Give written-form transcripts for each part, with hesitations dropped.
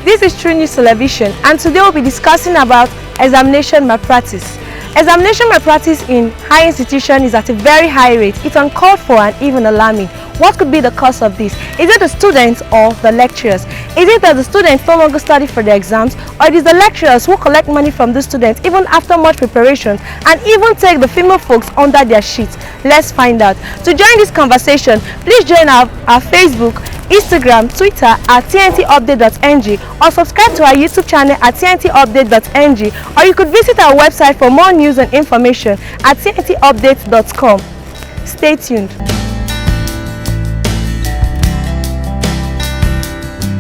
This is True News Television, and today we'll be discussing about examination malpractice. Examination malpractice in higher institution is at a very high rate. It's uncalled for and even alarming. What could be the cause of this? Is it the students or the lecturers? Is it that the students no longer study for their exams, or it is the lecturers who collect money from the students even after much preparation and even take the female folks under their sheets? Let's find out. To join this conversation, please join our Facebook, Instagram, Twitter at tntupdate.ng, or subscribe to our YouTube channel at tntupdate.ng, or you could visit our website for more news and information at tntupdate.com. Stay tuned.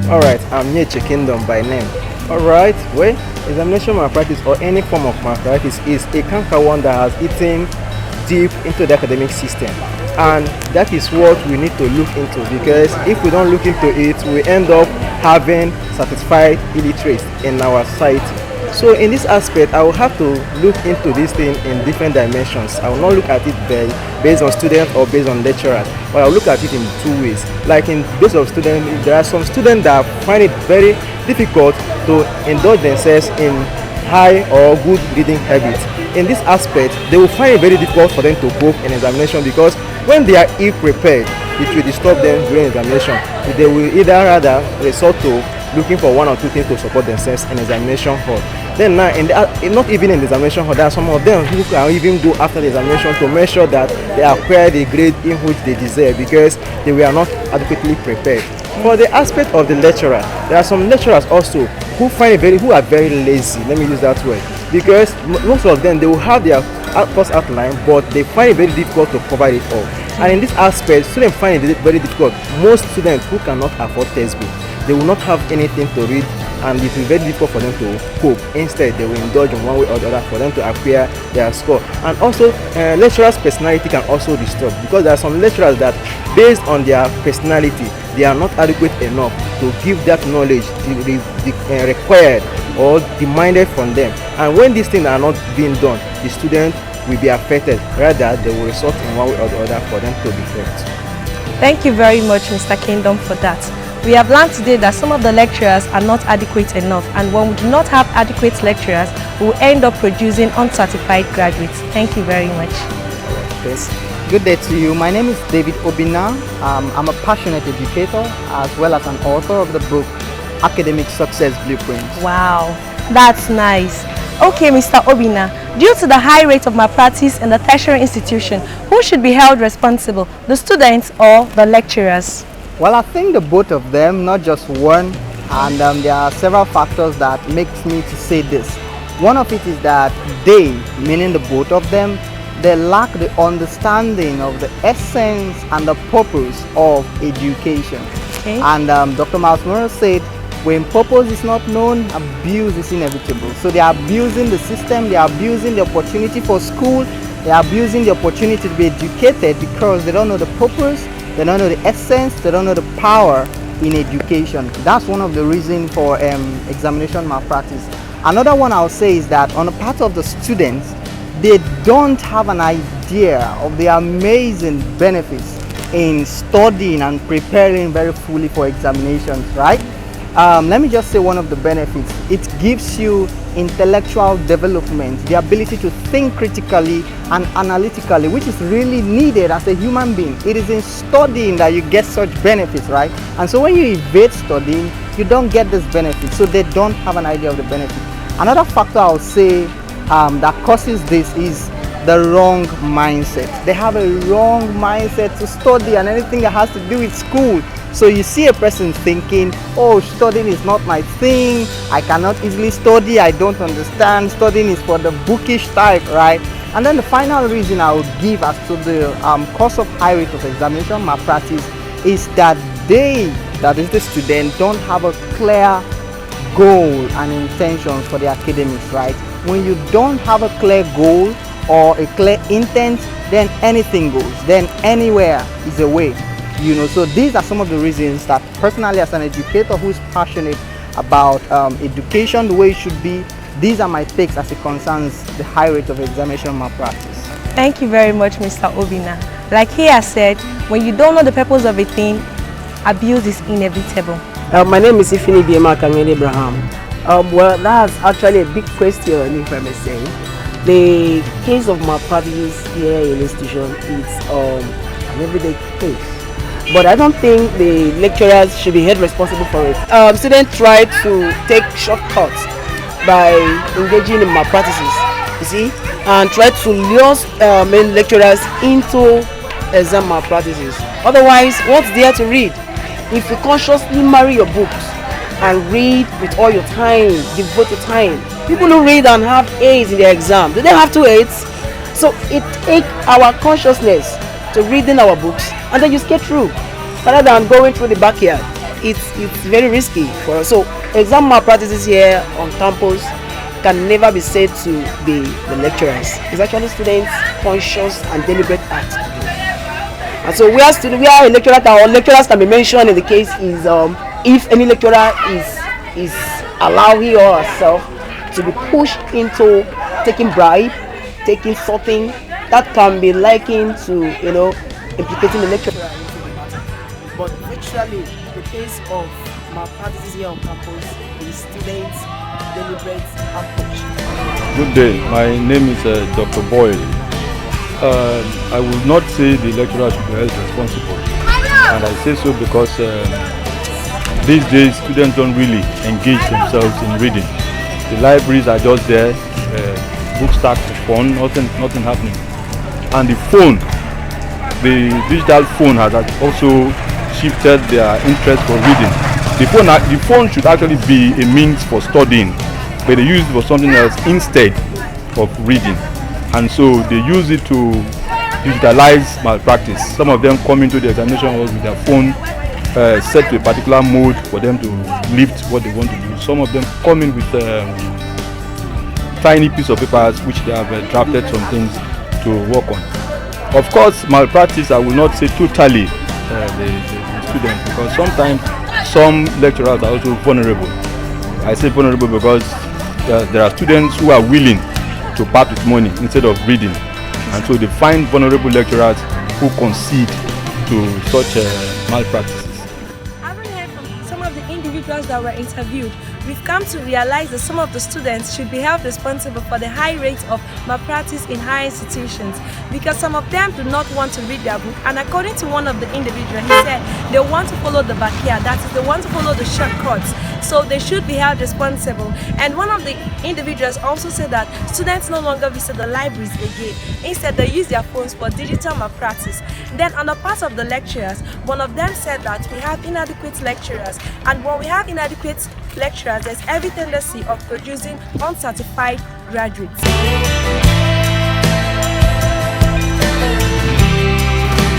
Alright, I'm Nyeche Kingdom by name. Alright, well, examination malpractice or any form of malpractice is a canker one that has eaten deep into the academic system, and that is what we need to look into, because if we don't look into it, we end up having satisfied illiterates in our society. So in this aspect, I will have to look into this thing in different dimensions. I will not look at it based on students or based on lecturers, but I will look at it in two ways. Like in base of students, there are some students that find it very difficult to indulge themselves in high or good reading habits. In this aspect, they will find it very difficult for them to cope in examination, because when they are ill-prepared, it will disturb them during examination. They will either rather resort to looking for one or two things to support themselves in examination hall. Then now, not even in the examination hall, there are some of them who can even go after the examination to make sure that they acquire the grade in which they deserve, because they were not adequately prepared. For the aspect of the lecturer, there are some lecturers also who are very lazy. Let me use that word, because most of them, they will have their course outline, but they find it very difficult to cover it all. And in this aspect, students find it very difficult. Most students who cannot afford textbook, they will not have anything to read, and it will be very difficult for them to cope. Instead, they will indulge in one way or the other for them to acquire their score. And also, lecturers' personality can also disturb, because there are some lecturers that, based on their personality, they are not adequate enough to give that knowledge required or demanded from them. And when these things are not being done, the student will be affected. Rather, they will resort in one way or the other for them to be failed. Thank you very much, Mr. Kingdom, for that. We have learned today that some of the lecturers are not adequate enough, and when we do not have adequate lecturers, we will end up producing uncertified graduates. Thank you very much. Yes. Good day to you. My name is David Obina. I'm a passionate educator as well as an author of the book Academic Success Blueprint. Wow, that's nice. Okay, Mr. Obina, due to the high rate of malpractice in the tertiary institution, who should be held responsible, the students or the lecturers? Well, I think the both of them, not just one, and there are several factors that makes me to say this. One of it is that they, meaning the both of them, they lack the understanding of the essence and the purpose of education. Okay. And Dr. Miles Morris said, when purpose is not known, abuse is inevitable. So they are abusing the system, they are abusing the opportunity for school, they are abusing the opportunity to be educated because they don't know the purpose, they don't know the essence, they don't know the power in education. That's one of the reasons for examination malpractice. Another one I'll say is that on the part of the students, they don't have an idea of the amazing benefits in studying and preparing very fully for examinations, right? Let me just say one of the benefits. It gives you intellectual development, the ability to think critically and analytically, which is really needed as a human being. It is in studying that you get such benefits, right? And so when you evade studying, you don't get this benefit. So they don't have an idea of the benefit. Another factor I'll say that causes this is the wrong mindset. They have a wrong mindset to study and anything that has to do with school. So you see a person thinking, oh, studying is not my thing, I cannot easily study, I don't understand, studying is for the bookish type, right? And then the final reason I would give as to the cause of high rate of examination malpractice is that they, that is the student, don't have a clear goal and intentions for the academics, right? When you don't have a clear goal or a clear intent, then anything goes, then anywhere is a way. You know, so these are some of the reasons that personally, as an educator who is passionate about education the way it should be, these are my takes as it concerns the high rate of examination malpractice. Thank you very much, Mr. Obina. Like he has said, when you don't know the purpose of a thing, abuse is inevitable. My name is Ifini Biema Kangeni Abraham. Well, that's actually a big question, if I may say. The case of malpractice here in the institution is an everyday case. But I don't think the lecturers should be held responsible for it. Students try to take shortcuts by engaging in malpractices, you see, and try to lure lecturers into exam malpractices. Otherwise, what's there to read? If you consciously marry your books and read with all your time, devote your time. People who read and have A's in their exam, do they have 2 A's? So it takes our consciousness to reading our books and then you get through, rather than going through the backyard. It's very risky for us. So exam malpractices here on campus can never be said to be the lecturers. It's actually students' conscious and deliberate act. And so where a lecturer or lecturers can be mentioned in the case is if any lecturer is allowed he or herself to be pushed into taking bribe, taking something that can be likened to implicating the lecturer into the matter. But virtually the case of malpractices here on campus is students' deliberate approach. Good day, my name is Dr. Boyle. I will not say the lecturer should be held responsible, and I say so because these days students don't really engage themselves in reading. The libraries are just there, books stacked for fun, nothing happening. And the digital phone has also shifted their interest for reading. The phone should actually be a means for studying, but they use it for something else instead of reading. And so they use it to digitalize malpractice. Some of them come into the examination hall with their phone set to a particular mode for them to lift what they want to do. Some of them come in with tiny piece of papers which they have drafted some things to work on. Of course, malpractice, I will not say totally the students, because sometimes some lecturers are also vulnerable. I say vulnerable because there are students who are willing to part with money instead of reading, and so they find vulnerable lecturers who concede to such malpractices. Having heard from some of the individuals that were interviewed, we've come to realize that some of the students should be held responsible for the high rate of malpractice in higher institutions, because some of them do not want to read their book, and according to one of the individuals, he said they want to follow the backyard, that is, they want to follow the shortcuts, so they should be held responsible. And one of the individuals also said that students no longer visit the libraries again, instead they use their phones for digital malpractice. Then on the part of the lecturers, one of them said that we have inadequate lecturers, and when we have inadequate lecturers, there's every tendency of producing uncertified graduates.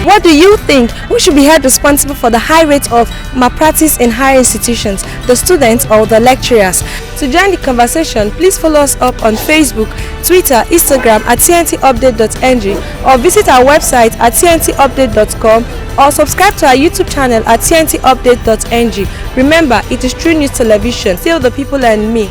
What do you think? Who should be held responsible for the high rate of malpractice in higher institutions, the students or the lecturers? To join the conversation, please follow us up on Facebook, Twitter, Instagram at tntupdate.ng, or visit our website at tntupdate.com, or subscribe to our YouTube channel at tntupdate.ng. Remember, it is True News Television, still the people and me.